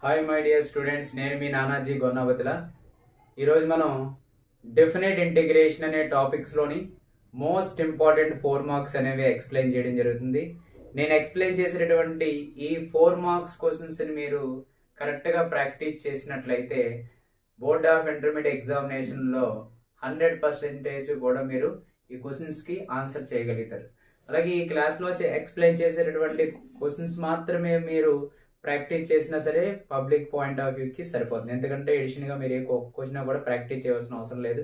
Hi my dear students, నేను మీ నానాజీ గొన్నావతుల. ఈరోజు మనం డెఫినెట్ ఇంటిగ్రేషన్ అనే టాపిక్స్లోని మోస్ట్ ఇంపార్టెంట్ 4 మార్క్స్ అనేవి ఎక్స్ప్లెయిన్ చేయడం జరుగుతుంది. నేను ఎక్స్ప్లెయిన్ చేసినటువంటి ఈ 4 మార్క్స్ క్వశ్చన్స్ని మీరు కరెక్ట్గా ప్రాక్టీస్ చేసినట్లయితే బోర్డ్ ఆఫ్ ఇంటర్మీడియట్ ఎగ్జామినేషన్లో 100% కూడా మీరు ఈ క్వశ్చన్స్కి ఆన్సర్ చేయగలుగుతారు. అలాగే ఈ క్లాస్లో ఎక్స్ప్లెయిన్ చేసేటటువంటి క్వశ్చన్స్ మాత్రమే మీరు ప్రాక్టీస్ చేసినా సరే పబ్లిక్ పాయింట్ ఆఫ్ వ్యూకి సరిపోతుంది. ఎందుకంటే ఎడిషన్గా మీరు ఏ క్వశ్చన్ కూడా ప్రాక్టీస్ చేయవలసిన అవసరం లేదు.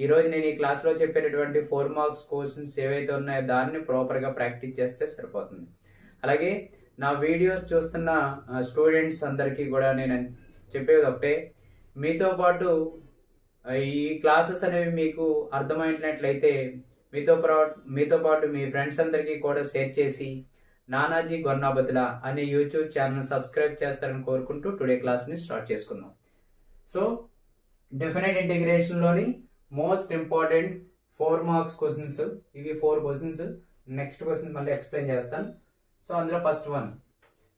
ఈరోజు నేను ఈ క్లాస్లో చెప్పేటటువంటి 4 మార్క్స్ క్వశ్చన్స్ ఏవైతే ఉన్నాయో దాన్ని ప్రాపర్గా ప్రాక్టీస్ చేస్తే సరిపోతుంది. అలాగే నా వీడియోస్ చూస్తున్న స్టూడెంట్స్ అందరికీ కూడా నేను చెప్పేది ఒకటే, మీతో పాటు ఈ క్లాసెస్ అనేవి మీకు అర్థమైనట్లయితే మీతో పాటు మీ ఫ్రెండ్స్ అందరికీ కూడా షేర్ చేసి నానాజీ గొన్నాబతుల అనే యూట్యూబ్ ఛానల్ సబ్స్క్రైబ్ చేస్తారని కోరుకుంటూ టుడే క్లాస్ని స్టార్ట్ చేసుకుందాం. సో డెఫినెట్ ఇంటిగ్రేషన్లోని మోస్ట్ ఇంపార్టెంట్ 4 మార్క్స్ క్వశ్చన్స్, ఇవి 4 క్వశ్చన్స్. నెక్స్ట్ క్వశ్చన్ మళ్ళీ ఎక్స్ప్లెయిన్ చేస్తాను. సో అందులో first one,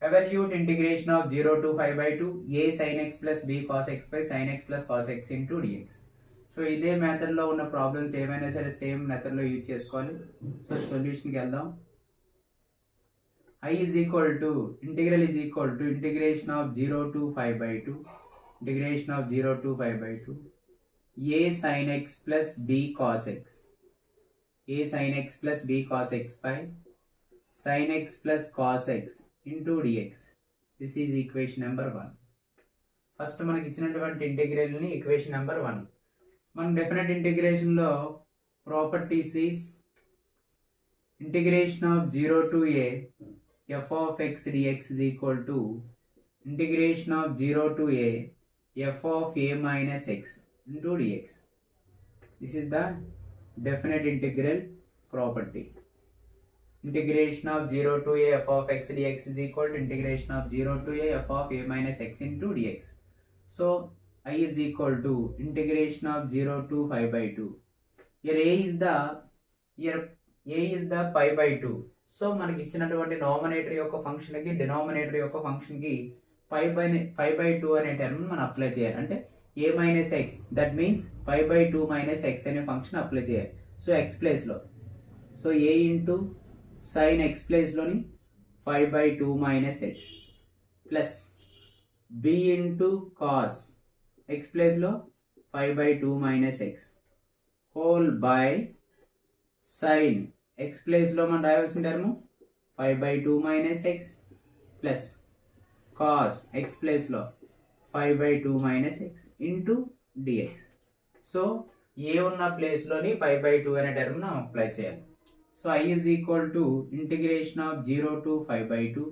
evaluate integration of 0 to 5/2 a sin x plus b cos x by sin x plus cos x into dx. So ఇదే మెథడ్లో ఉన్న problems ఏమైనా సరే same మెథడ్లో యూజ్ చేసుకోవాలి. సో సొల్యూషన్కి వెళ్దాం. I is equal to integral is equal to integration of 0 to 5/2 integration of 0 to 5/2 a sin x plus b cos x a sin x plus b cos x by sin x plus cos x into dx. This is equation number 1. First మనకి ఇచ్చినటువంటి integral ని equation number 1. మన definite integration లో properties is integration of 0 to a f of x dx is equal to integration of 0 to a f of a minus x into dx. This is the definite integral property. Integration of 0 to a f of x dx is equal to integration of 0 to a f of a minus x into dx. So I is equal to integration of 0 to 5/2. Here a is the pi by 2. So మనకి ఇచ్చినటువంటి nominator యొక్క ఫంక్షన్కి denominator యొక్క ఫంక్షన్కి 5/2 అనే term మనం apply చేయాలి. అంటే a minus x, that means 5/2 minus x అనే ఫంక్షన్ అప్లై చేయాలి. సో ఎక్స్ ప్లేస్లో, so a into sine x ప్లేస్లోని 5/2 minus x plus b into cos x ప్లేస్లో 5/2 minus x whole by sine x ప్లేస్లో మనం రాయాల్సిన term 5/2 minus x plus cos x ప్లేస్లో 5/2 minus x into dx. So a ఉన్న ప్లేస్లోని 5/2 అనే టర్మ్ అప్లై చేయాలి. So I is equal to integration of 0 to 5/2.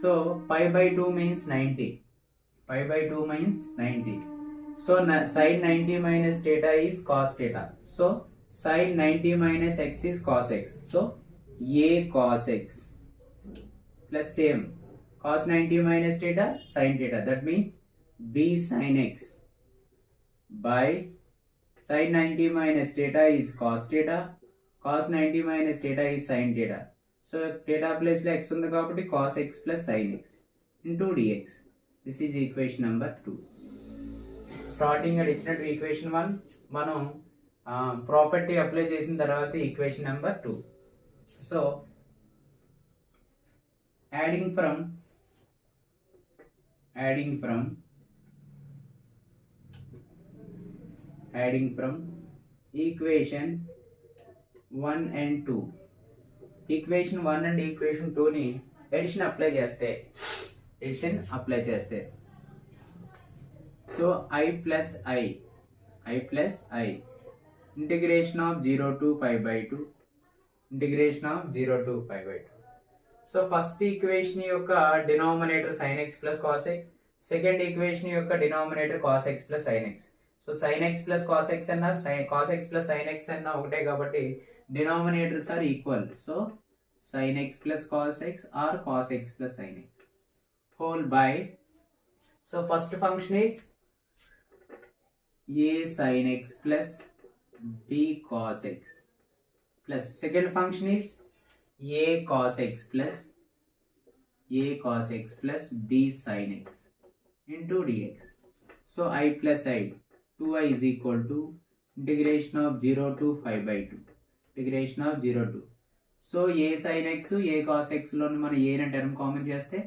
So 5/2 means 90. 5/2 means 90. So sin 90 minus theta is cos theta. So sin 90 minus x is cos x. So a cos x plus same cos 90 minus theta sin theta, that means b sin x by sin 90 minus theta is cos theta, cos 90 minus theta is sin theta. So theta place లో x ఉంది కాబట్టి cos x plus sin x into dx. This is equation number 2. Starting at ఇచ్చినట్టు equation 1 మనం property apply చేసిన తర్వాత equation number 2. So adding from equation 1 and 2. Equation 1 and equation 2ని edition apply చేస్తే so i plus i integration of 0 to 5/2 integration of 0 to 5/2. So first equation యొక్క denominator sin x plus cos x, second equation యొక్క denominator cos x plus sin x. So sin x plus cos x అన్నా cos x plus sin x అన్నా ఒకటే కాబట్టి denominators are equal. So sin x plus cos x or cos x plus sin x whole by, so first function is a sin x plus b cos x plus second function is a cos x plus b sin x. into dx. So I plus I, 2i is equal to integration of 0 to 5 by 2. Integration of 0 to. So a sin x, a cos x లో మనం a అనే term common చేస్తే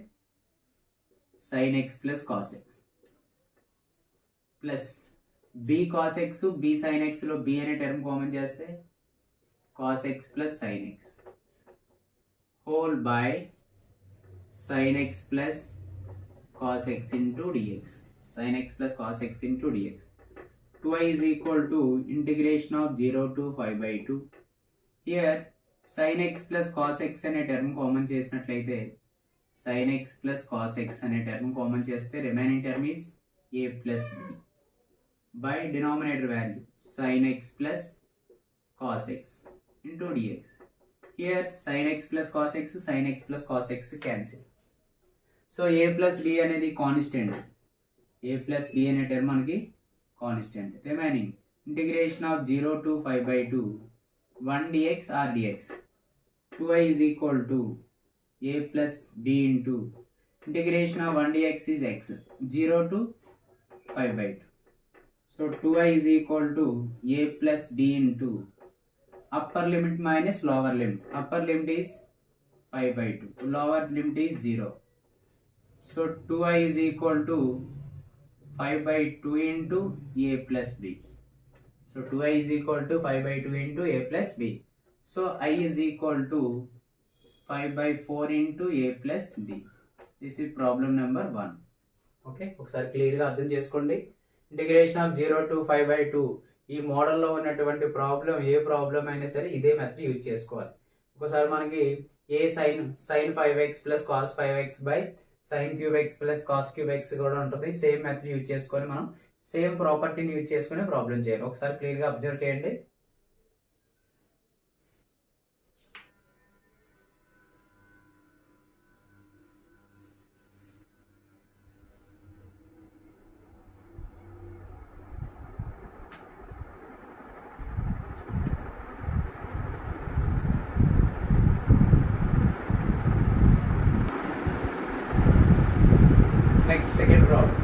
sin x plus cos x plus b cos x, b sin x లో b అనే term common చేస్తే cos x plus sin x whole by sin x plus cos x into dx. Sin x plus cos x into dx. 2i is equal to integration of 0 to 5 by 2. Here sin x plus cos x అనే term common చేసినట్లయితే sin x plus cos x అనే term common చేస్తే remaining term is a plus b by denominator value sin x plus cos x into dx. Here sin x plus cos x, sin x plus cos x cancel. So a plus b అనేది constant, a plus b అనే term మనకి constant. Remaining integration of 0 to 5 by 2 1 dx r dx. 2i is equal to a plus b into integration of 1 dx is x, 0 to 5 by 2. So 2i is equal to a plus b into upper limit minus lower limit. Upper limit is 5 by 2, lower limit is 0. So 2i is equal to 5 by 2 into a plus b. So 2i is equal to 5 by 2 into a plus b. So I is equal to 5 by 4 into a plus b. This is problem number 1. Okay, ఒకసారి క్లియర్గా అర్థం చేసుకోండి. Integration of 0 to 5 by 2 ఈ మోడల్లో ఉన్నటువంటి problem ఏ problem అయినా సరే ఇదే మెథడ్ యూజ్ చేసుకోవాలి. ఒకసారి మనకి ఏ sin 5x plus cos 5x by sin cube X plus cos cube X కూడా ఉంటుంది. సేమ్ మెథడ్ యూజ్ చేసుకొని మనం సేమ్ ప్రాపర్టీని యూజ్ చేసుకుని ప్రాబ్లం చేయాలి. ఒకసారి క్లియర్గా అబ్జర్వ్ చేయండి. Next, second problem.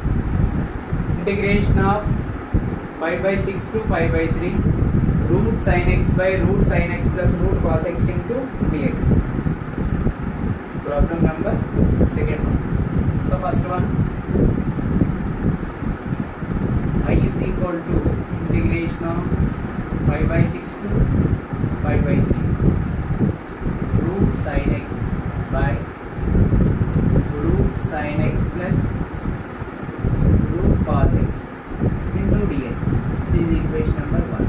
Integration of 5 by 6 to 5 by 3 root sin x by root sin x plus root cos x into dx. Problem number second one. So first one, I is equal to integration of 5 by 6 to 5 by 3 root sin x by root sin x plus root cos x into dx. This is equation number 1.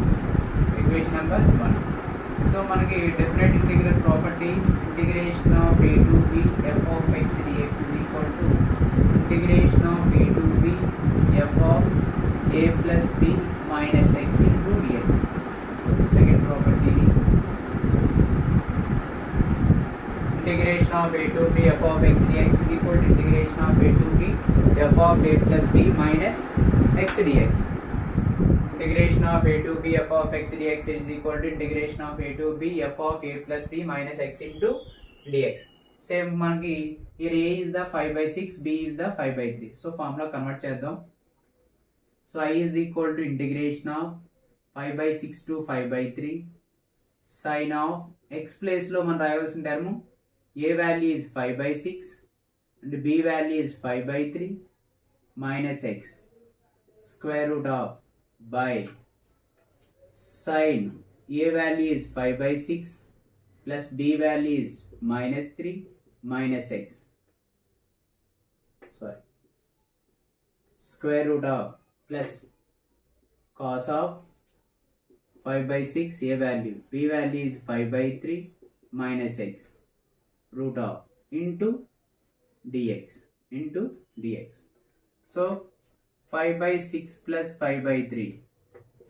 Equation number 1. So మనకి definite integral properties integration of a to b f of x dx is equal to integration of a to b f of a plus b minus x into dx. Second property integration of a to b f of x dx is equal to integration of a to b f of a plus b minus x dx. Integration of a to b f of x dx is equal to integration of a to b f of a plus b minus x into dx. Same మనకి here a is the 5 by 6, b is the 5 by 3. So formula convert చేద్దాం. So I is equal to integration of 5 by 6 to 5 by 3 sin of x place లో మనం రాయవలసిన term a value is 5 by 6 and b value is 5 by 3 minus x square root of by sin a value is 5 by 6 plus b value is minus 3 minus x square root of plus cos of 5 by 6 a value, b value is 5 by 3 minus x root of into dx. So 5 by 6 plus 5 by 3,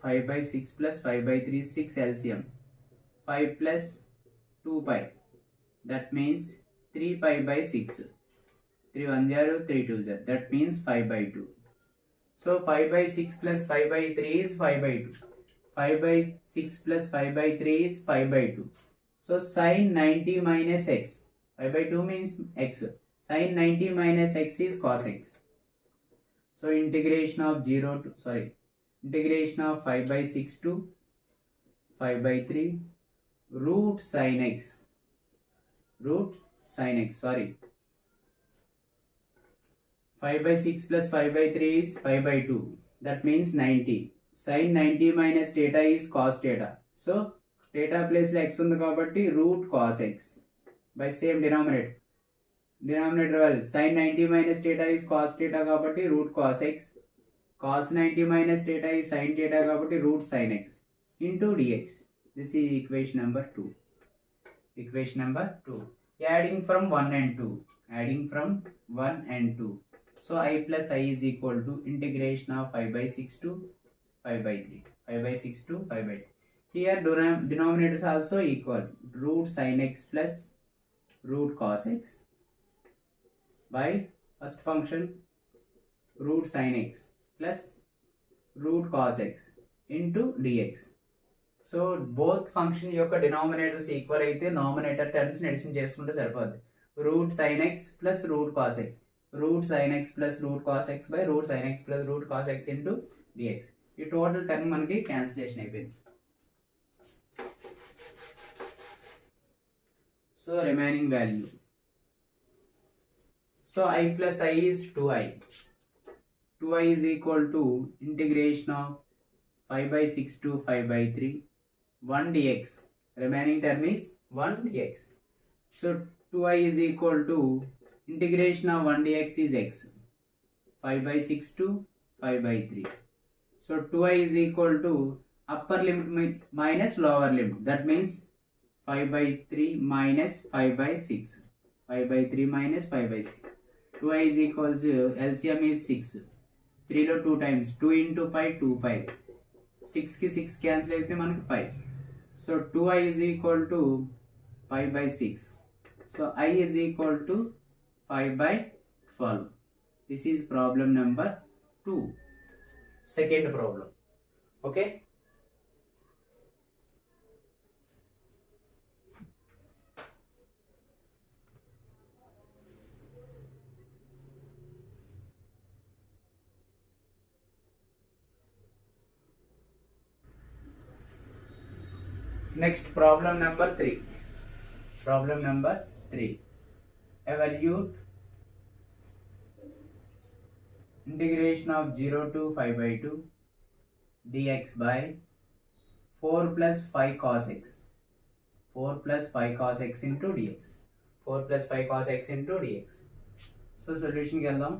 5 by 6 plus 5 by 3 is 6 LCM, 5 plus 2 pi, that means 3 pi by 6, 3 1 0, 3 2 0, that means 5 by 2. So 5 by 6 plus 5 by 3 is 5 by 2, 5 by 6 plus 5 by 3 is 5 by 2. So sin 90 minus x, 5 by 2 means x, sin 90 minus x is cos x. So integration of 5 by 6 to 5 by 3 root sin x 5 by 6 plus 5 by 3 is 5 by 2, that means 90. Sin 90 minus theta is cos theta. So theta place లో x ఉంది కాబట్టి root cos x by same denominator well, sin 90 minus theta is cos theta కాబట్టి root cos x, cos 90 minus theta is sin theta కాబట్టి root sin x into dx. This is equation number 2. Adding from 1 and 2. So I plus I is equal to integration of 5 by 6 to 5 by 3. 5 by 6 to 5 by 3. Here denominators also equal. Root sin x plus root cos x by first function root sin x plus root cos x into dx. So both function యొక్క denominators equal అయితే nominator terms addition చేసుకుంటే సరిపోద్ది. Root sin x plus root cos x. Root sin x plus root cos x by root sin x plus root cos x into dx. ఈ total term మనకి cancellation అయిపోయింది. So remaining value, so I plus I is 2i. 2i is equal to integration of 5 by 6 to 5 by 3 1 dx. Remaining term is 1 dx. So 2i is equal to integration of 1 dx is x. 5 by 6 to 5 by 3. So 2i is equal to upper limit minus lower limit. That means 5 by 3 minus 5 by 6. 5 by 3 minus 5 by 6. 2i is equal to LCM is 6. 3 లో 2 times 2 into pi 2 pi. 6 కి 6 cancel అయితే మనకి 5. So 2i is equal to 5 by 6. So I is equal to 5 by 12. This is problem number 2. Second problem. Okay. Next problem number 3. Evaluate integration of 0 to 5 by 2 dx by 4 plus 5 cos x. 4 plus 5 cos x into dx. 4 plus 5 cos x into dx. So solution ki veldam.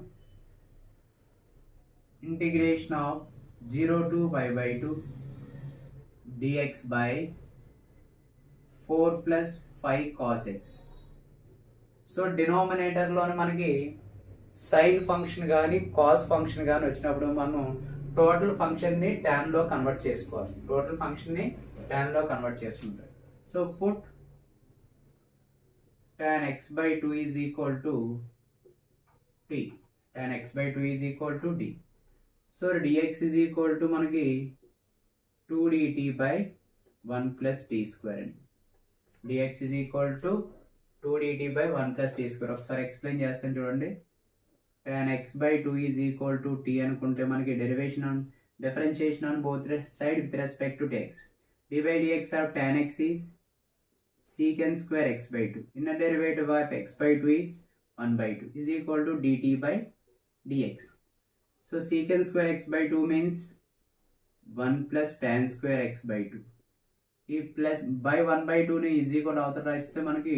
Integration of 0 to 5 by 2 dx by 4 plus 5 cos x. So డినామినేటర్లోనే మనకి sine function కానీ cos function కానీ వచ్చినప్పుడు మనం total ఫంక్షన్ని ట్యాన్లో convert చేసుకోవాలి. So put tan x by 2 is equal to t. So dx is equal to మనకి 2 dt by 1 plus t square అని. dx is equal to 2 dt by 1 plus t square. ఒకసారి explain చేస్తాను చూడండి. tan x by 2 is equal to t అనుకుంటే మనకి differentiation on both side with respect to x. d by dx of tan x is secant square x by 2. Inner derivative of x by 2 is 1 by 2 is equal to dt by dx. So secant square x by 2 means 1 plus tan square x by 2. ఈ plus by 1 by 2 ని is equal అవతల రాస్తే మనకి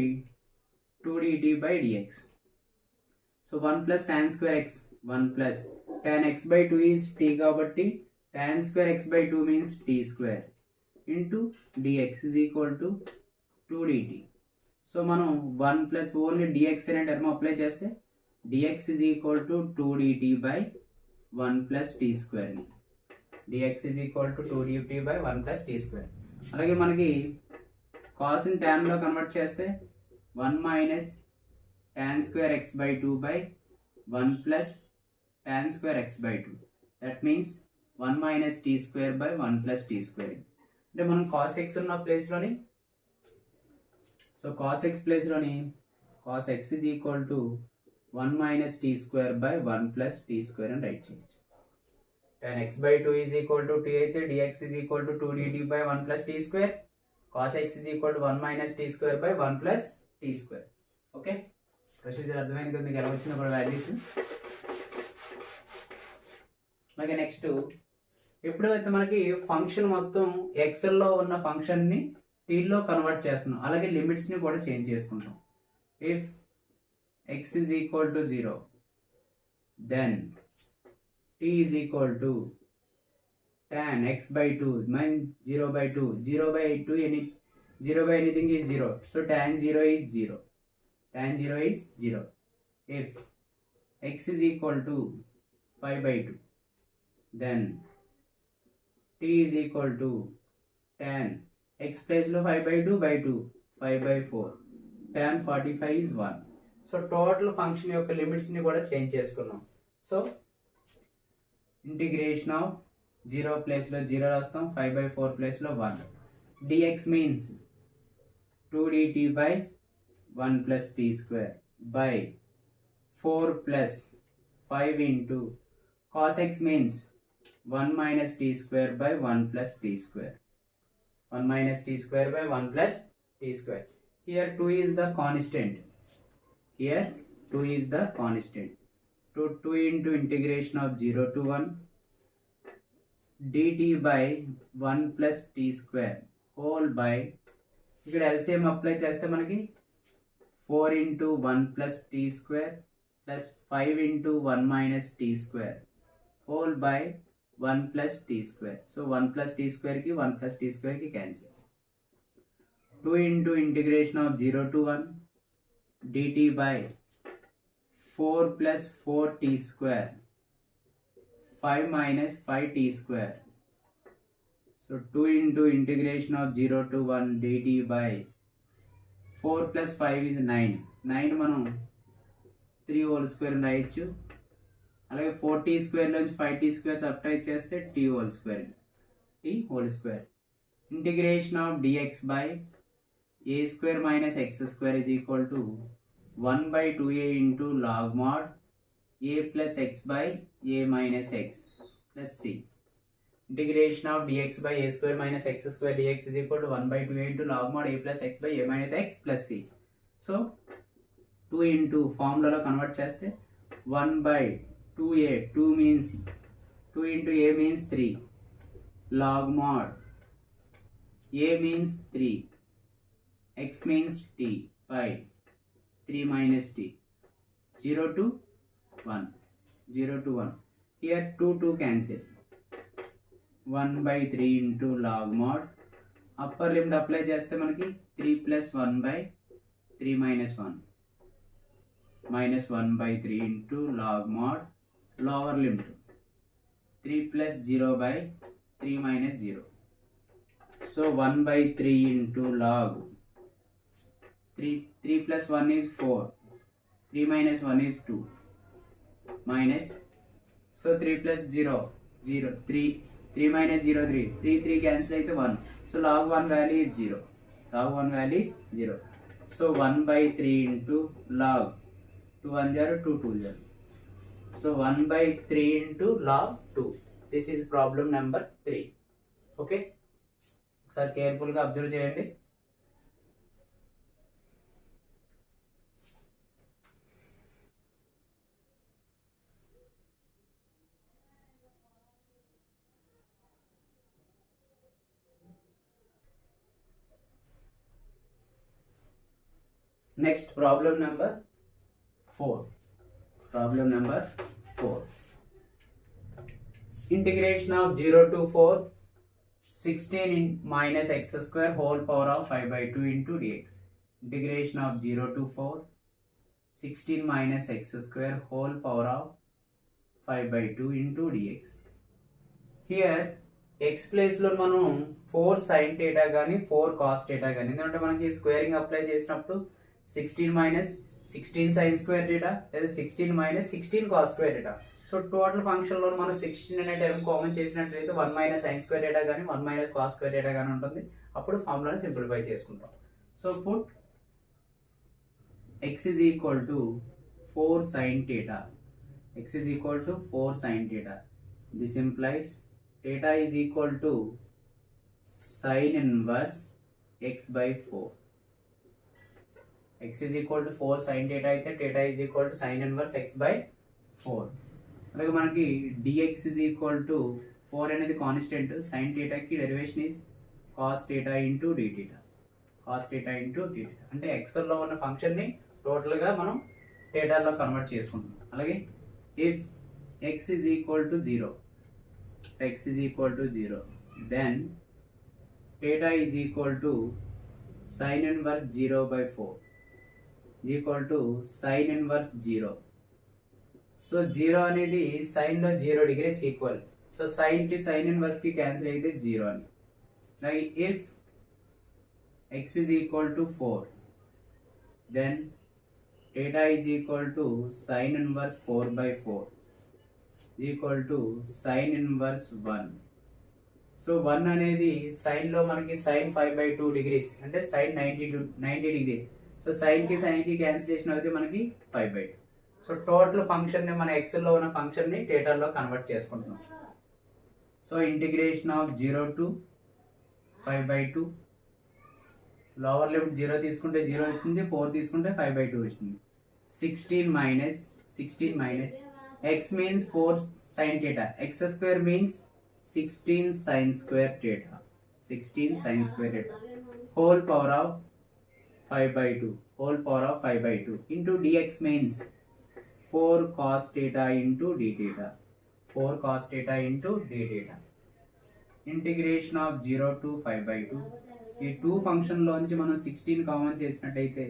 2 dt by dx. So 1 plus tan square x 1 plus tan x by 2 is t కాబట్టి tan square x by 2 means t square into dx is equal to 2 dt. So మనం 1 plus only dx అనే term apply చేస్తే dx is equal to 2 dt by 1 plus t square. dx is equal to 2 dt by 1 plus t square. అలాగే మనకి cos ని tan లో convert చేస్తే 1 minus tan square x by 2 by 1 plus tan square x by 2. That means 1 minus t square by 1 plus t square. అంటే మనం cos x ఉన్న ప్లేస్లోని cos x is equal to 1 minus t square by 1 plus t square అని right చేయొచ్చు. tan x by 2 is equal to t అయితే dx is equal to 2 dt by 1 plus t square. cos x is equal to 1 minus t square by 1 plus t square. Okay, procedure అర్థమైంది కదా మీకు ఎలా వచ్చిందో కూడా values. అలాగే next ఎప్పుడైతే మనకి ఫంక్షన్ మొత్తం ఎక్సెల్లో ఉన్న ఫంక్షన్ని టీలో కన్వర్ట్ చేస్తున్నాం, అలాగే లిమిట్స్ని కూడా చేంజ్ చేసుకుంటాం. If x is equal to 0, then t is equal to tan x by 2 minus 0 by 2. 0 by 2 0 by anything is 0. So tan 0 is 0. Tan 0 is 0. If x is equal to 5 by 2, then t is equal to tan x place లో 5 by 2 by 2 5 by 4. tan 45 is 1. So total function యొక్క లిమిట్స్ని కూడా change చేసుకున్నాం. So integration of 0 ప్లేస్లో 0 రాస్తాం, 5 by 4 ప్లేస్లో 1. dx means 2 dt by 1 plus t square by 4 plus 5 into cos x means 1 minus t square by 1 plus t square. 1 minus t square by 1 plus t square. Here 2 is the constant. Here 2 is the constant. 2 into integration of 0 to 1 dt by 1 plus t square whole by, ఇక్కడ LCM apply చేస్తే మనకి 4 into 1 plus t square plus 5 into 1 minus t square whole by 1 plus t square. So 1 plus t square ki 1 plus t square ki cancel. 2 into integration of 0 to 1 dt by 4 plus 4t square 5 minus 5t square. So 2 into integration of 0 to 1 dt by 4 plus 5 is 9. 9 మనం 3 whole square రాయొచ్చు. అలాగే 4t square నుంచి 5t square subtract చేస్తే t whole square. Integration of dx by a square minus x square is equal to 1 by 2a into log mod a plus x by a minus x plus c. Integration of dx by a square minus x square dx is equal to 1 by 2a into log mod a plus x by a minus x plus c. So 2 into formula convert చేస్తే 1 by 2a, 2 means 2 into a means 3, log mod a means 3, x means t by 3 minus t, 0 to 1, 0 to 1. Here 2 cancel. 1 by 3 into log mod upper limit apply చేస్తే మనకి 3 plus 1 by 3 minus 1 minus 1 by 3 into log mod lower limit 3 plus 0 by 3 minus 0. So 1 by 3 into log 3 plus 1 is 4, 3 minus 1 is 2 minus, so 3 plus 0 3 minus 0 3 cancel అయితే 1. So log 1 value is 0. Log 1 value is 0. So 1 by 3 into log 2 1 0 2 2 0. So 1 by 3 into log 2. This is problem number 3. Okay. ఒకసారి కేర్ఫుల్గా observe చేయండి. Next, problem number 4. Problem number 4. Integration of 0 to 4, 16 minus x square whole power of 5 by 2 into dx. Integration of 0 to 4, 16 minus x square whole power of 5 by 2 into dx. Here x place లో మనం 4 sin theta గానీ 4 cos theta గానీ, ఎందుకంటే మనకి squaring apply చేసినప్పుడు 16 minus 16 sin square theta లేదా 16 minus 16 cos square theta. So total function లో మనం 16 అనే టర్మ్ కామన్ చేసినట్లయితే 1 minus sin square theta గానీ 1 minus cos square theta గానీ ఉంటుంది. అప్పుడు ఫార్ములాని సింప్లిఫై చేసుకుంటాం. So put x is equal to 4 sin theta. X is equal to 4 sin theta. This implies theta is equal to sin inverse x by 4. X is equal to 4 sin theta అయితే theta is equal to sin inverse x by 4. అలాగే మనకి dx is equal to 4 అనేది constant, sin theta కి derivation is cos theta into d theta. cos theta into d theta అంటే x లో ఉన్న function ని total గా మనం theta లో కన్వర్ట్ చేసుకుంటున్నాం. అలాగే if x is equal to 0, x is equal to 0, then theta is equal to sin inverse 0 by 4 is equal to sin inverse 0. So 0 అనేది sin లో 0 degrees ఈక్వల్. సో sin కి sin inverse కి cancel అయితే 0 అని. అలాగే if x is equal to 4, then theta is equal to sin inverse 4 by 4 is equal to sin inverse 1. So 1 అనేది sin లో మనకి sin 5 by 2 degrees అంటే sin 90 degrees. సో sin కి sin కి క్యాన్సిలేషన్ అయితే మనకి 5 by 2. సో టోటల్ ఫంక్షన్ ని మన x లో ఉన్న ఫంక్షన్ ని theta లో కన్వర్ట్ చేసుకుంటున్నాం. So integration of 0 to 5 by 2, lower limit 0 తీసుకుంటే 0 వస్తుంది, 4 తీసుకుంటే 5 by 2 వస్తుంది. 16 minus x means 4 sin theta, x square means 16 sin square theta, 16 sin square theta whole power of 5 by 2, whole power of 5 by 2 into dx means 4 cos theta into d theta, 4 cos theta into d theta. Integration of 0 to 5 by 2, ఈ 2 function లోంచి మనం 16 common చేసినట్టయితే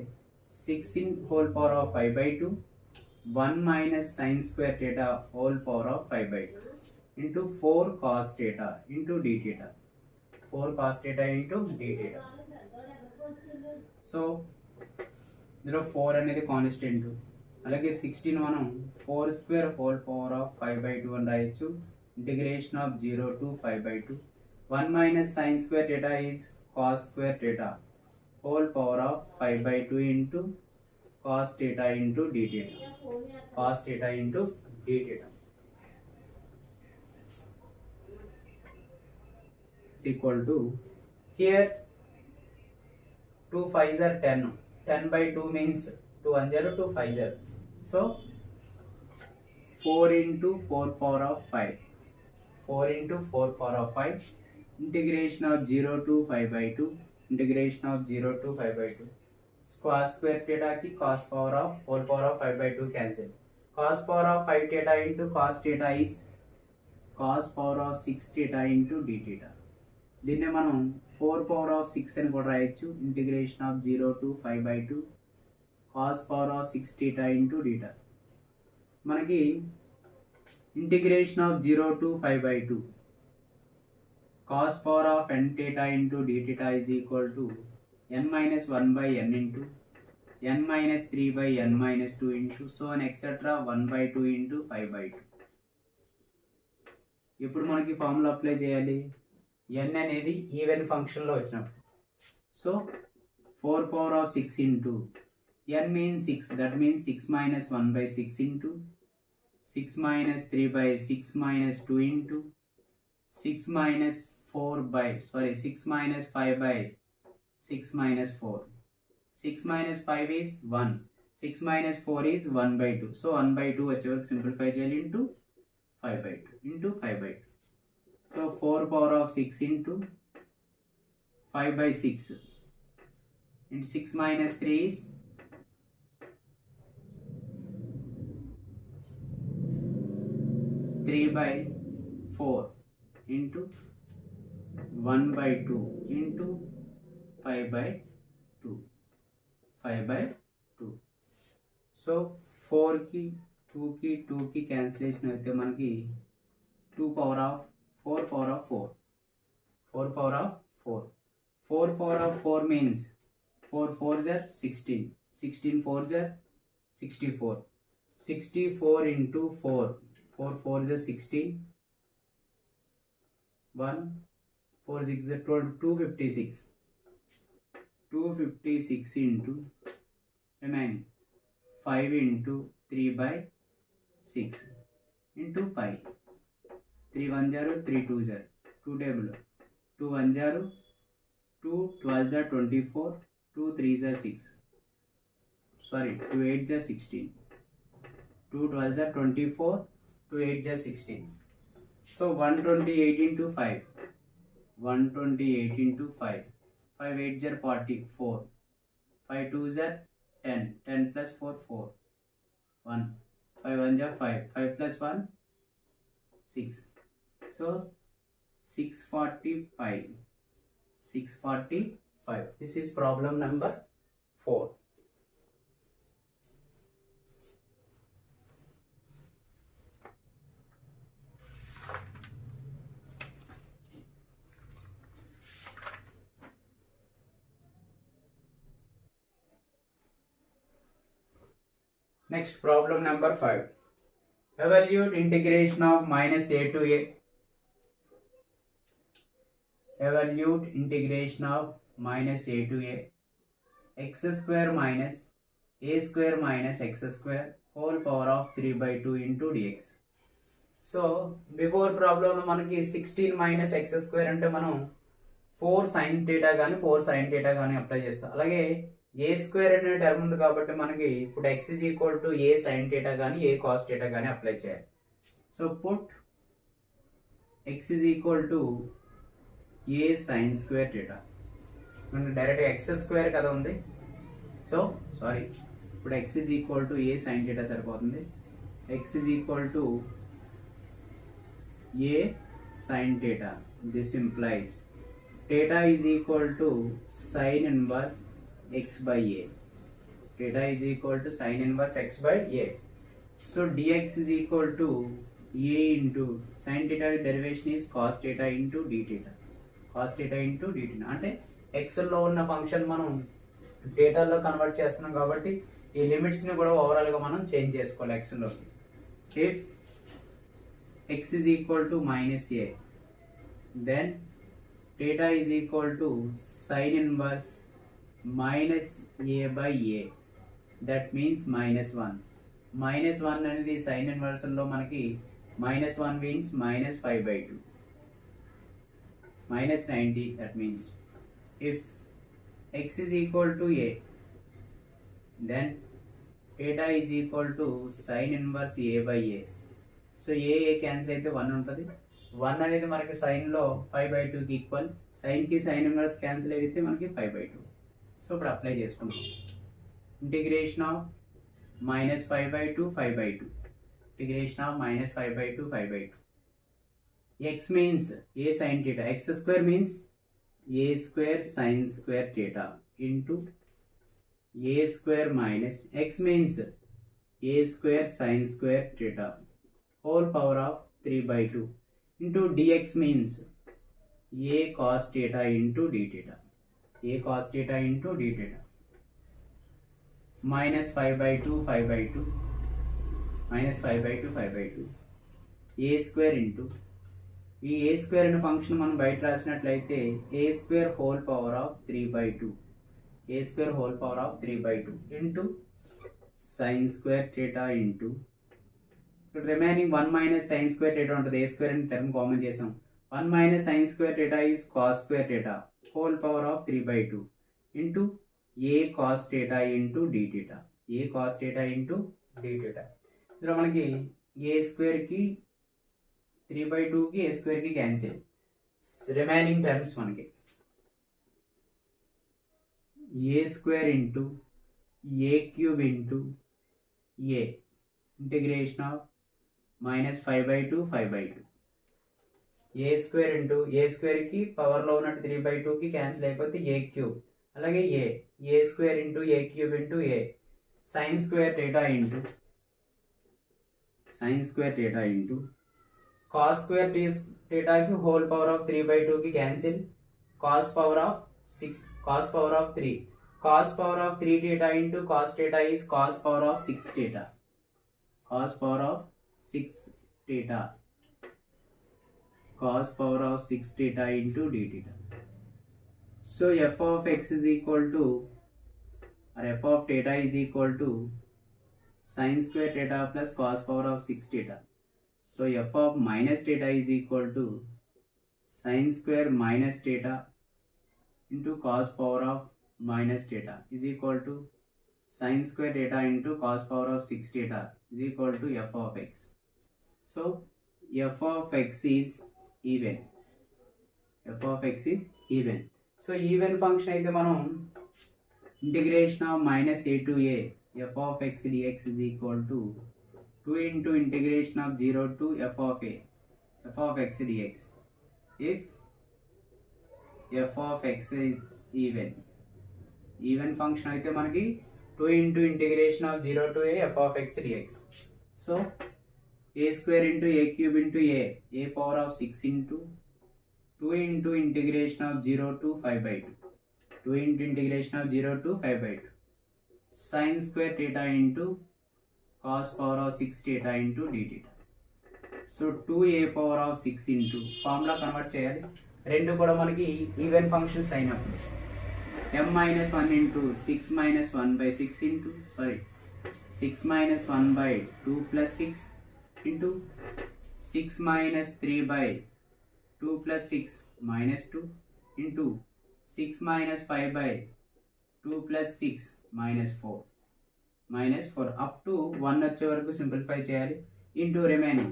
16 whole power of 5 by 2 1 minus sin square theta whole power of 5 by 2 into 4 cos theta into d theta, 4 cos theta into d theta. So ఇందులో 4 అనేది constant, అలాగే 16 మనం 4 square whole power of 5 by 2 అని రాయొచ్చు. Integration of 0 to 5 by 2, 1 minus sin square theta is cos square theta whole power of 5 by 2 into cos theta into d theta, cos theta into d theta is equal to, here 2 5s are 10, 10 by 2 means 2 1 0, 2 5 0. So 4 into 4 power of 5, 4 into 4 power of 5, integration of 0 to 5 by 2, integration of 0 to 5 by 2. Cos square theta की cos power of whole power of 5 by 2 cancel. Cos power of 5 theta into cos theta is cos power of 6 theta into d theta. దీన్ని మనం 4 power of 6 అని కూడా రాయొచ్చు. Integration of 0 to 5 by 2 cos power of 6 theta into theta. మనకి integration of 0 to 5 by 2 cos power of n theta into d theta is equal to n minus 1 by n into n minus 3 by n minus 2 into so on etc 1 by 2 into 5 by 2. ఇప్పుడు మనకి formula apply చేయాలి. n అనేది even function లో వచ్చినప్పుడు, so 4 power of 6 into n means 6, that means 6 minus 1 by 6 into 6 minus 3 by 6 minus 2 into 6 minus 4 by 6 minus 5 by 6 minus 4. 6 minus 5 is 1, 6 minus 4 is 1 by 2. So 1 by 2 వచ్చే వరకు simplify చేయాలి into 5 by 2 into 5 by 2. So 4 power of 6 into 5 by 6 into 6 minus 3 is 3 by 4 into 1 by 2 into 5 by 2, 5 by 2. So 4 की 2 की 2 की cancellation అయితే మనకి 2 power of 4 power of 4, 4 power of 4, 4 power of 4 means 4 4s are 16, 16 4s are 64, 64 into 4, 4 4s are 16, 1 4 6 are 12, 256, 256 into remaining 5 into 3 by 6 into pi. 3 1 0, 3 2 0, 2 table, 2 1 0, 2 12 0, 24, 2 3 0, 6. Sorry, 2 8 0, 16. 2 12 0, 24, 2 8 0, 16. So 128 into 5. 128 into 5. 5 8 0, 44. 5 2 0, 10. 10 plus 4, 4. 1. 5 1 0, 5. 5 plus 1, 6. So 645. 645. This is problem number 4. Next, problem number 5. Evaluate integration of minus a to a. Evaluate integration of minus a to a. X square minus a square minus x square whole power of 3 by 2 into dx. So, before problem మనకి 16 minus x square అంటే మనం 4 sin theta కానీ 4 sin theta కానీ apply చేస్తాం. అలాగే a square అనే term ఉంది కాబట్టి మనకి ఇప్పుడు x is equal to a sin theta కానీ a cos theta కానీ అప్లై చేయాలి. So put x is equal to a sin square theta. మనకి డైరెక్ట్ x స్క్వేర్ కదా ఉంది. సో సారీ, ఇప్పుడు x is equal to a sin theta సరిపోతుంది. x is equal to a sin theta. This implies theta is equal to sin inverse x by a. Theta is equal to sin inverse x by a. So dx is equal to a into sin theta derivation is cos theta into d theta. Cos theta into d theta. అంటే x లో ఉన్న function మనం theta లో convert చేస్తున్నాం కాబట్టి ఈ limits ని కూడా ఓవరాల్ గా మనం చేంజ్ చేసుకోవాలి x లోకి. If x is equal to minus a, then theta is equal to sin inverse minus a by a. That means minus 1. Minus 1 అనేది sin inverse లో మనకి minus 1 means minus 5 by 2. Minus 90, that means if x is equal to a, then theta is equal to sin inverse a by a. So A cancel అయితే 1 ఉంటుంది. 1 అనేది మనకి సైన్లో 5/2కి equal. సైన్కి sine inverse cancel అయితే మనకి 5/2. So ఇప్పుడు apply చేసుకుంటాం. Integration of minus 5/2, 5/2. Integration of minus 5/2, 5/2. X means a sin theta. X square means a square sin square theta into a square minus x means a square sin square theta whole power of 3/2 into dx means a cos theta into d theta. A cos theta into d theta. Minus 5/2, 5/2. Minus 5/2, 5/2. A square into ఈ ఏ square అనే function మనం బయట రాసినట్లయితే a square whole power of 3/2. A square whole power of 3/2 into sine square theta into remaining 1 minus sine square theta ఉంటుంది. A square అనే term common చేసాం. 1 minus sine square theta is cos square theta whole power of 3/2 into a cos theta into d theta. A cos theta into d theta. ఇందులో మనకి a స్క్వేర్కి 3/2కి a స్క్వేర్కి cancel. Remaining terms మనకి a square into a cube into a integration of minus 5/2, 5/2. A square into a స్క్వేర్కి పవర్లో ఉన్నట్టు 3/2కి క్యాన్సిల్ అయిపోతే ఏ క్యూబ్. అలాగే a square into a cube into a sine square theta into cos square థీటాకి whole power of 3/2కి cancel. Cos power of 3. Cos power of 3 theta into cos theta is cos power of 6 theta. Cos power of 6 theta. Cos power of 6 theta into d theta. So f of x is equal to, or f of theta is equal to sin square theta plus cos power of 6 theta. So f of minus theta is equal to sin square minus theta into cos power of minus theta is equal to sin square theta into cos power of 6 theta is equal to f of x. So f of x is even. f of x is even. So even function అయితే మనం integration of minus a to a f of x dx is equal to 2 into integration of 0 to f of a f of x dx. If f of x is even function అయితే మనకి 2 into integration of 0 to a f of x dx. So a square into a cube into a power of 6 into 2 into integration of 0 to 5 by 2. 2 into integration of 0 to 5 by 2. Sin square theta into cos power of 6 theta into d theta. So 2a power of 6 into formula convert చేయాలి. రెండు కూడా మనకి even functions అయినప్పుడు m minus 1 into 6 minus 1 by 6 into 6 minus 1 by 2 plus 6 into 6 minus 3 by 2 plus 6 minus 2 into 6 minus 5 by 2 plus 6 minus 4 up to 1 వచ్చే వరకు simplify చేయాలి into remaining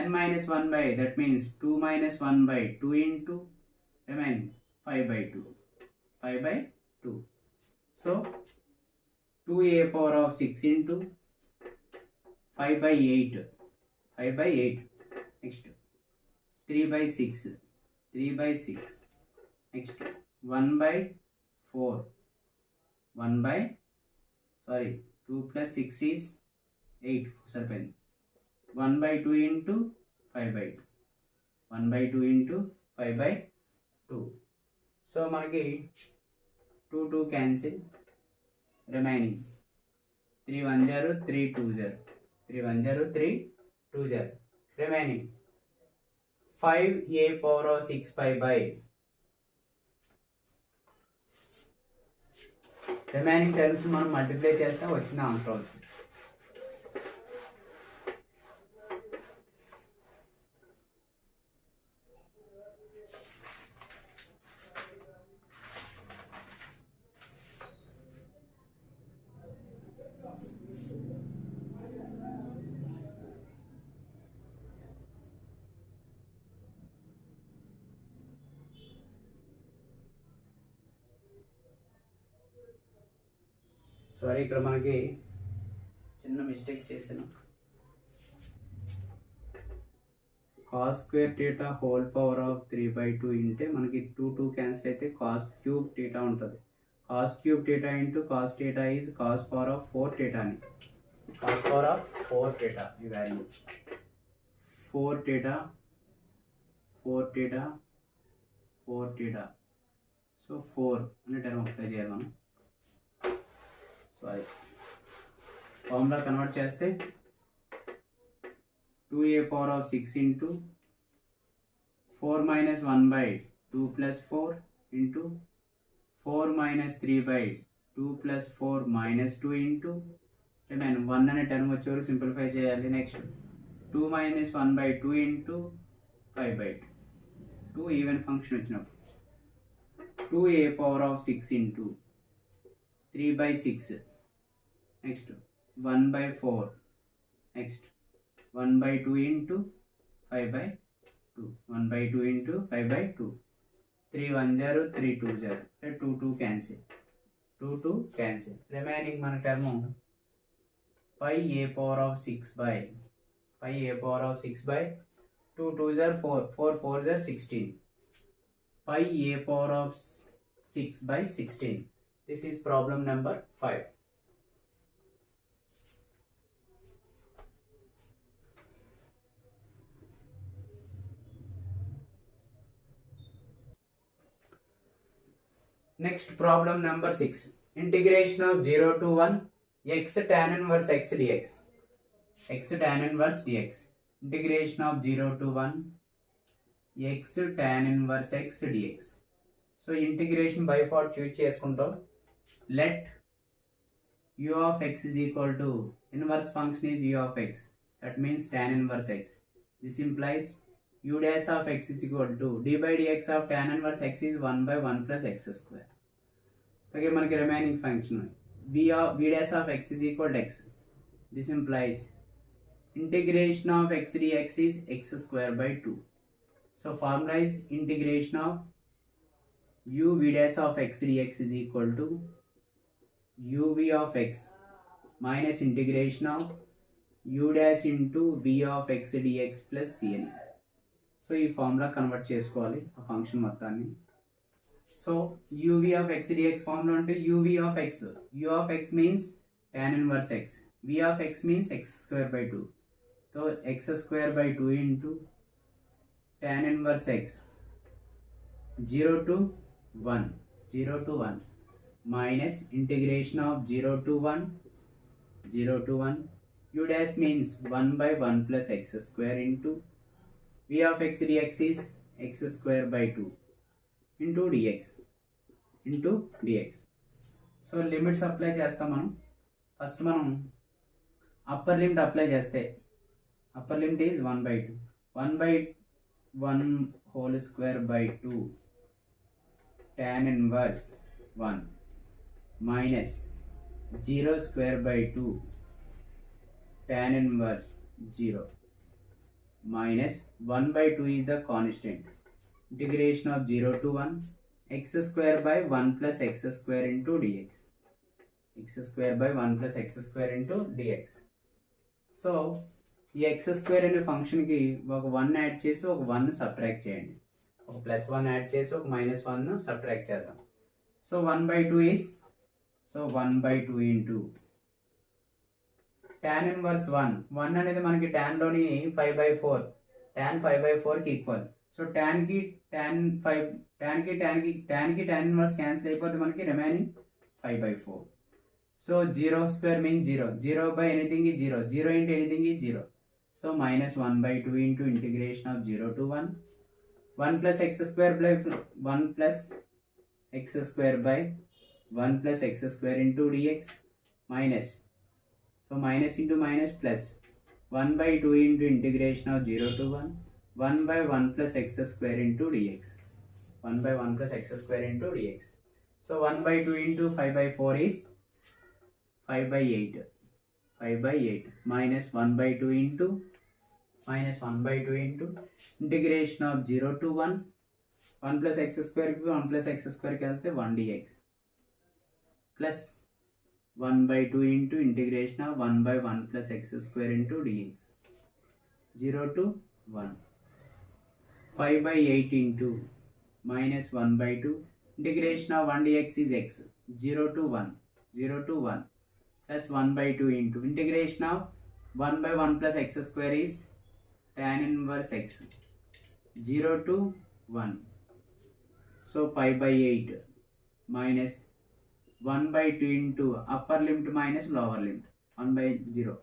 n minus 1 by that means 2 minus 1 by 2 into remaining 5 by 2. So 2a power of 6 into 5 by 8 next 3 by 6 next 1 by 4 2 plus 6 is 8 సరిపోయింది 1 by 2 into 5 by 2 1 by 2 into 5 by 2. So మనకి 2 cancel remaining 3 1 0 3 2 0 3 1 0 3 2 0 remaining 5a power of 6 pi by remaining terms మనం multiply చేస్తే వచ్చిన answer అవుతుంది. Sorry ఇక్కడ మనకి చిన్న mistake చేశాను. Cos square theta whole power of 3/2 ఇంటే మనకి 2 క్యాన్సిల్ అయితే కాస్ క్యూబ్ టీటా ఉంటుంది. Cos cube theta into cos theta is cos power of 4 theta అని. కాస్ పవర్ ఆఫ్ 4 టీటా ఈ వాల్యూ 4 టీటా సో 4 అనే టర్మ్ అప్లై చేయాలి మనం. సారీ ఫార్ములా కన్వర్ట్ చేస్తే 2a power of 6 into 4 minus 1 by 2 plus 4 into 4 minus 3 by 2 plus 4 minus 2 into remain 1 అనే term వచ్చే వరకు simplify చేయాలి. Next 2 minus 1 by 2 into 5 by 2 even function వచ్చినప్పుడు 2a power of 6 into 3 by 6 next 1 by 4 next 1 by 2 into 5 by 2 1 by 2 into 5 by 2 3 1 0 3 2 0 2 cancel remaining మన term pi a power of 6 by 2 2 0 4 4 0 16 pi a power of 6 by 16. This is problem number 5. Next problem number 6. Integration of 0 to 1 x tan inverse x dx. X tan inverse dx. Integration of 0 to 1 x tan inverse x dx. So integration by default choose చేసుకుంటాం. Let u of x is equal to inverse function is u of x. That means tan inverse x. This implies u dash of x is equal to d by dx of tan inverse x is 1 by 1 plus x square. Okay, మనకి remaining function v dash of x is equal to x. This implies integration of x dx is x square by 2. So formula is integration of u v dash of x dx is equal to uv of x minus integration of u dash into v of x dx plus cn. So ఈ formula convert చేసుకోవాలి ఆ function మొత్తాన్ని. So uv of x dx formula అంటే uv of x, u of x means tan inverse x, v of x means x square by 2. So x square by 2 into tan inverse x 0 to 1 minus integration of 0 to 1 u dash means 1 by 1 plus x square into v of x dx is x square by 2 into dx. So limits apply చేస్తాం మనం. First మనం upper limit apply చేస్తే upper limit is 1 by 2, 1 by 1 whole square by 2 tan inverse 1 minus 0 square by 2 tan inverse 0 minus 1 by 2 is the constant. Integration of 0 to 1 x square by 1 plus x square into dx. x square by 1 plus x square into dx. So ఈ X square అనే ఫంక్షన్కి ఒక 1 add చేసి ఒక 1 subtract చేయండి. ఒక +1 add చేసి ఒక -1 సబ్ట్రాక్ట్ చేద్దాం. సో 1 by 2 is, సో 1 by 2 into tan inverse 1 అనేది మనకి tanలోని 5/4, tan 5/4కి equal. So tan inverse cancel అయిపోతే మనకి remaining 5/4. So 0 square means 0 by anything is 0 into anything is 0. So minus 1 by 2 into integration of 0 to 1 plus x square by 1 plus x square by 1 plus x square into dx minus, so minus into minus plus 1 by 2 into integration of 0 to 1 by 1 plus x square into dx, 1 by 1 plus x square into dx. So 1 by 2 into 5/4 is 5/8 minus 1 by 2 into integration of 0 to 1 plus x square 1 plus x square వెళ్తే 1 dx plus 1 by 2 into integration of 1 by 1 plus x square into dx 0 to 1 5/8 into minus 1 by 2 integration of 1 dx is x 0 to 1 plus 1 by 2 into integration of 1 by 1 plus x square is tan inverse x 0 to 1. So 5/8 minus 1 by 2 into upper limit minus lower limit 1 by 0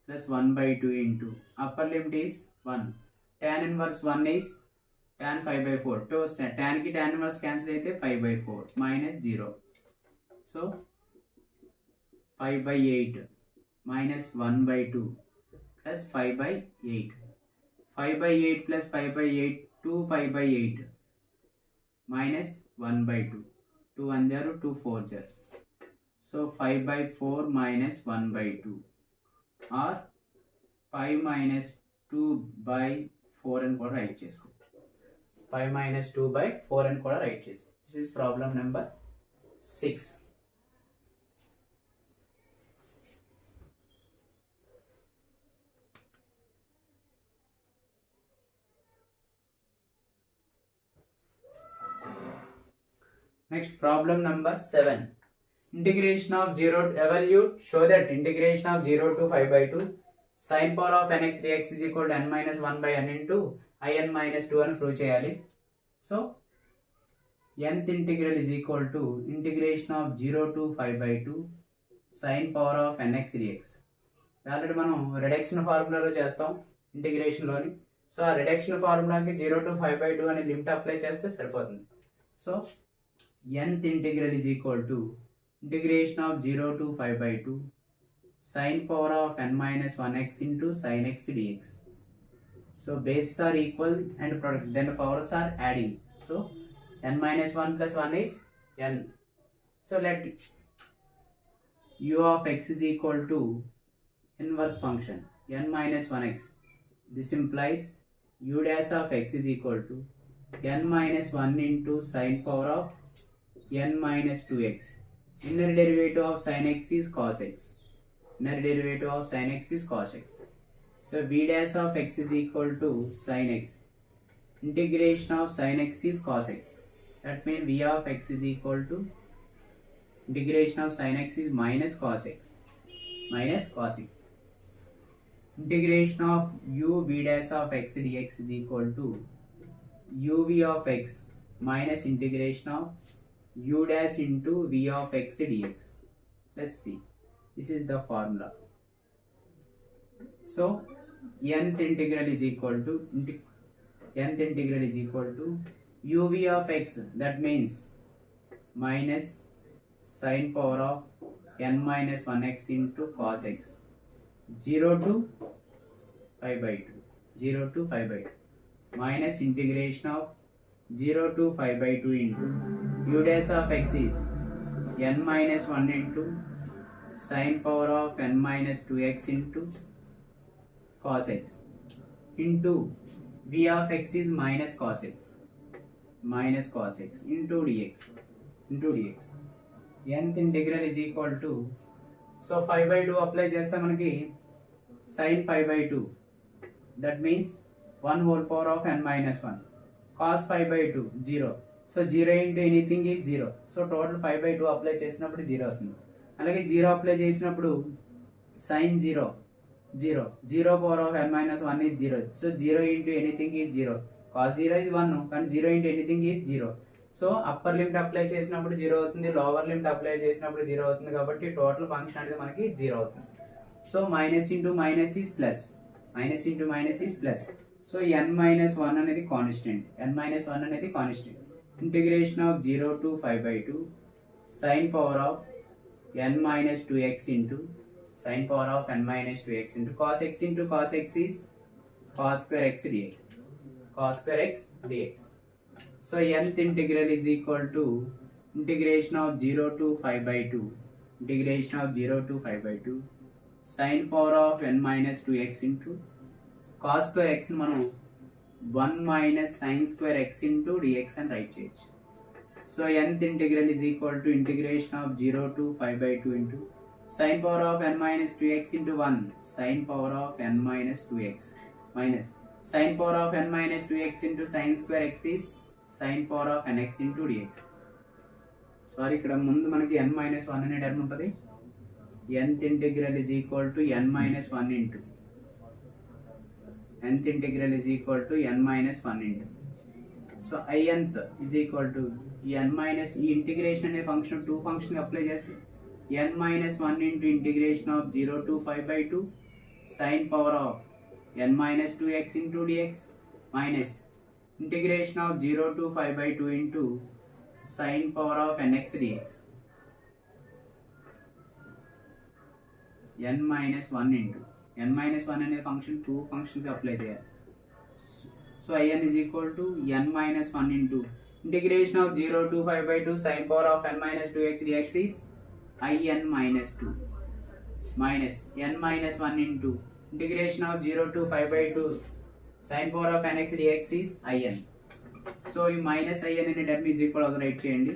plus 1 by 2 into upper limit is 1. Tan inverse 1 is tan 5/4. So tan ki tan inverse cancel అయితే 5/4 minus 0. So 5/8 minus 1 by 2 plus 5/8. 5/8 plus 5/8 2 5/8 minus 1 by 2. 2 1 0 2 4 0. So 5/4 minus 1 by 2 or 5 minus 2 by 4 అని కూడా right చేసుకో. 5 minus 2 by 4 అని కూడా right చేసుకో. This is problem number 6. Next, problem number 7. Integration of 0, evaluate, show that integration of 0 to 5/2 sin power of nx dx is equal to n minus 1 by n into in minus 2 అని prove చేయాలి. So nth integral is equal to integration of 0 to 5/2 sin power of nx dx. Already మనం reduction ఫార్ములాలో చేస్తాం ఇంటిగ్రేషన్లోని. So ఆ reduction ఫార్ములాకి 0 to 5/2 అనే limit apply చేస్తే సరిపోతుంది. So nth integral is equal to integration of 0 to 5 by 2 sine power of n minus 1x into sin x dx. So bases are equal and product, then the powers are adding. So n minus 1 plus 1 is n. So let u of x is equal to inverse function n minus 1x. This implies u dash of x is equal to n minus 1 into sine power of n minus 2x. Inner derivative of sin x is cos x. Inner derivative of sin x is cos x. So v dash of x is equal to sin x. Integration of sin x is cos x. That means v of x is equal to integration of sin x is minus cos x. Minus cos x. Integration of u v dash of x dx is equal to uv of x minus integration of u dash into v of x dx. Let's see. This is the formula. So nth integral is equal to uv of x. That means minus sine power of n minus 1x into cos x. 0 to 5 by 2. 0 to 5 by 2. Minus integration of 0 to 5 by 2 into u dash of x is n minus 1 into sine power of n minus 2x into cos x into v of x is minus cos x into dx. Nth integral is equal to, so 5 by 2 apply చేస్తే మనకి sin pi by 2, that means 1 whole power of n minus 1, cos pi by 2 0, so 0 into anything is 0, so total 5 by 2 apply చేసినప్పుడు 0 వస్తుంది. అలాగే 0 apply చేసినప్పుడు sin 0 power of n minus 1 is 0, so 0 into anything is 0, cos 0 is 1 కానీ 0 into anything is 0. So upper limit apply చేసినప్పుడు 0 అవుతుంది, lower limit apply చేసినప్పుడు 0 అవుతుంది, కాబట్టి టోటల్ ఫంక్షన్ అనేది మనకి 0 అవుతుంది. So minus into minus is plus. So n minus 1 అనేది constant. Integration of 0 to 5 by 2 sine power of n minus 2x into cos x into cos x is cos square x dx. So nth integral is equal to integration of 0 to 5 by 2 sin power of n minus 2x into cos square x మనం 1 minus sin square x into dx అని right చేయొచ్చు. So nth integral is equal to integration of 0 to 5 by 2 into sin power of n minus 2x into 1 sin power of n minus 2x minus sin power of n minus 2x into sin square x is sin power of nx into dx. Sorry, ఇక్కడ ముందు మనకి n minus 1 అనే term ఉంటుంది. nth integral is equal to n minus 1 into so inth is equal to n minus ఈ integration అనే function 2 function apply చేస్తే n minus 1 into integration of 0 to 5 by 2 sin power of n minus 2x into dx minus integration of 0 to 5 by 2 into sin power of nx dx. n minus 1 into n minus 1 అనే function 2 ఫంక్షన్కి apply చేయాలి. So in is equal to n minus 1 into integration of 0 to 5 by 2 sin power of n minus 2x dx is in minus 2 minus n minus 1 into integration of 0 to 5 by 2 sin power of nx dx is in. So ఈ minus in అనే term is equal అవుతుంది, right చేయండి.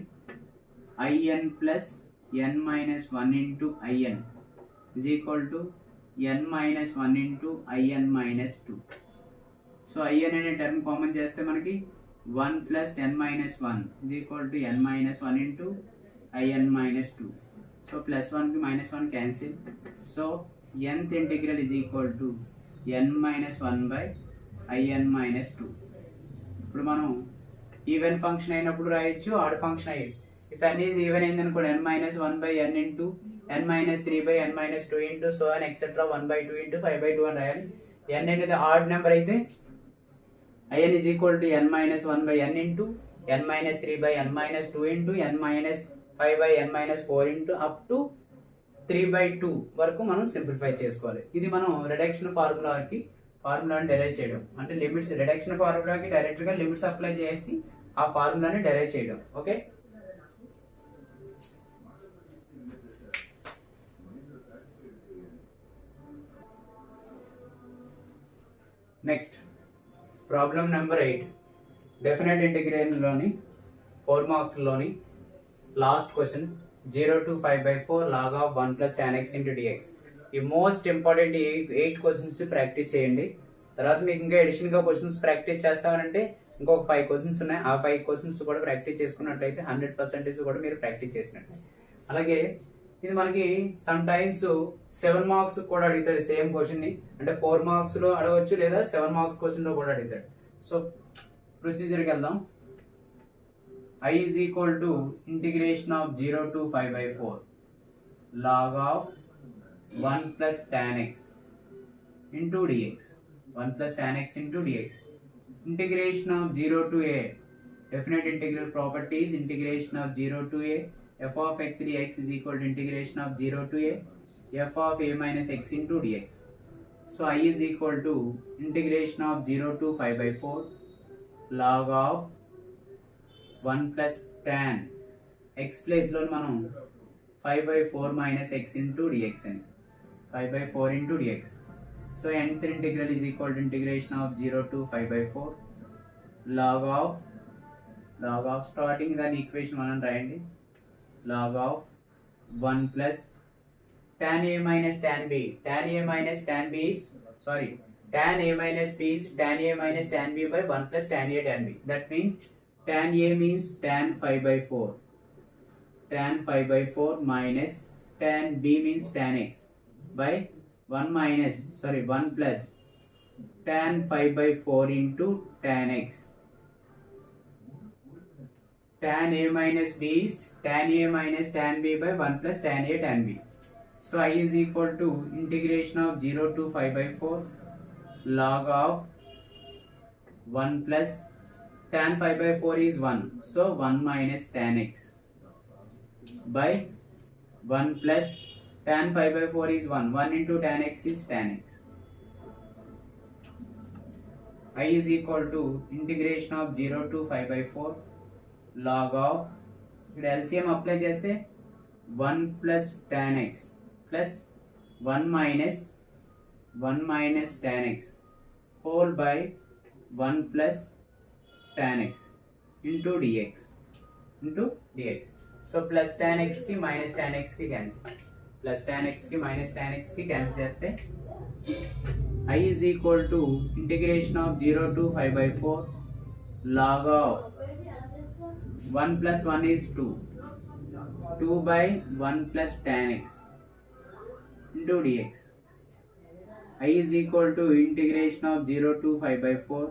in plus n minus 1 into in is equal to n minus 1 into in minus 2. So in అనే term common చేస్తే మనకి 1 plus n minus 1 is equal to n minus 1 into in minus 2. So plus 1 కి minus 1 cancel. So nth integral is equal to n minus 1 by in minus 2. ఇప్పుడు మనం even function అయినప్పుడు రాయొచ్చు, add function అయ్యి if n is even అయింది అనుకోండి n minus 1 by n into n minus 3 by n minus 2 into so on etc 1 by 2 into 5 by 2 అని రాయాలి. n అనేది ఆడ్ నెంబర్ అయితే in is equal to n minus 1 by n into n minus 3 by n minus 2 into n minus 5/n-4 into up to 3/2 వరకు మనం simplify చేసుకోవాలి. ఇది మనం reduction ఫార్ములాని derive చేయడం, అంటే లిమిట్స్ రిడక్షన్ ఫార్ములాకి డైరెక్ట్ గా లిమిట్స్ అప్లై చేసి ఆ ఫార్ములాని డెరైవ్ చేయడం. Okay, next problem number 8. Definite integral లోని 4 మార్క్స్ లోని last question 0 to 5/4 log of 1 plus tan x into dx. ఈ మోస్ట్ ఇంపార్టెంట్ 8 క్వశ్చన్స్ ప్రాక్టీస్ చేయండి. తర్వాత మీకు ఇంకా అడిషనల్ గా క్వశ్చన్స్ ప్రాక్టీస్ చేస్తామనంటే ఇంకొక 5 క్వశ్చన్స్ ఉన్నాయి. ఆ 5 క్వశ్చన్స్ కూడా ప్రాక్టీస్ చేసుకున్నట్లయితే 100% కూడా మీరు ప్రాక్టీస్ చేసినట్టు. అలాగే ఇది మనకి సమ్ టైమ్స్ 7 మార్క్స్ కూడా అడుగుతాడు సేమ్ క్వశ్చన్ ని, అంటే 4 మార్క్స్ లో అడగవచ్చు లేదా 7 మార్క్స్ క్వశ్చన్ లో కూడా అడుగుతాడు. సో ప్రొసీజర్కి వెళ్దాం. I is equal to integration of 0 to 5/4 log of 1 plus tan x into dx. 1 plus tan x into dx. Integration of 0 to a. Definite integral properties. Integration of 0 to a. F of x dx is equal to integration of 0 to a. F of a minus x into dx. So I is equal to integration of 0 to 5/4 log of 1 plus tan x place లో మనం 5/4 minus x into dx అని 5/4 into dx. So nth integral is equal to integration of 0 to 5/4 log of starting దాని equation మనం రాయండి. log of 1 plus tan a minus tan b. tan a minus tan b is tan a minus b is tan a minus tan b by 1 plus tan a tan b. That means tan a means tan 5/4. Tan 5/4 minus tan b means tan x by 1 plus tan 5/4 into tan x. Tan a minus b is tan a minus tan b by 1 plus tan a tan b. So I is equal to integration of 0 to 5/4 log of 1 plus tan 5/4 is 1, so 1 minus tan x by 1 plus tan 5/4 is 1 into tan x is tan x. I is equal to integration of 0 to 5/4 log of, ఇక్కడ LCM apply చేస్తే 1 plus tan x plus 1 minus tan x whole by 1 plus tan x into dx. So plus tan x ki minus tan x ki cancel. Plus tan x ki minus tan x ki cancel చేస్తే I is equal to integration of 0 to 5/4 log of 1 plus 1 is 2 by 1 plus tan x into dx. I is equal to integration of 0 to 5/4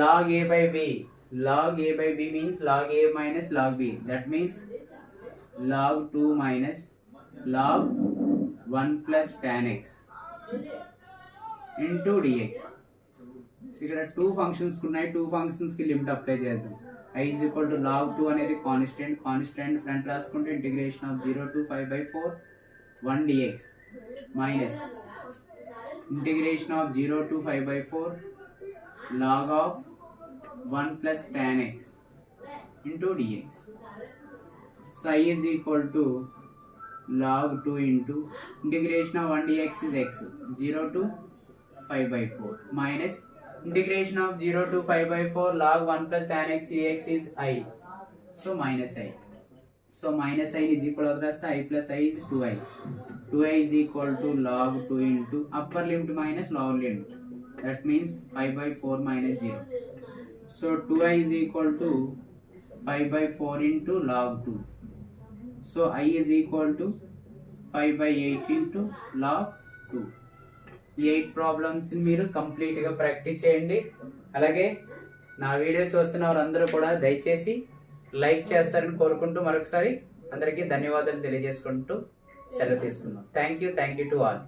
log a by b. Log a by b means log a minus log b. That means log 2 minus log 1 plus tan x into dx. So ఇక్కడ 2 functions ఉన్నాయి, 2 functions కి limit apply చేద్దాం. I is equal to log 2 అనేది constant front రాసుకుంటే integration of 0 to 5/4 1 dx minus integration of 0 to 5/4 log of 1 plus tan x into dx. So I is equal to log 2 into integration of 1 dx is x 0 to 5/4 minus integration of 0 to 5/4 log 1 plus tan x dx is I. So minus I. So minus I is equal to I plus I is 2i. 2i is equal to log 2 into upper limit minus lower limit. That means 5/4 minus 0. So 2i is equal to 5/4 into log 2. So I is equal to 5/8 into log 2. ఈ 8 problems మీరు కంప్లీట్గా practice చేయండి. అలాగే నా video చూస్తున్న వారందరూ కూడా దయచేసి లైక్ చేస్తారని కోరుకుంటూ మరొకసారి అందరికీ ధన్యవాదాలు తెలియజేసుకుంటూ సెలవు తీసుకున్నాం. Thank you to all.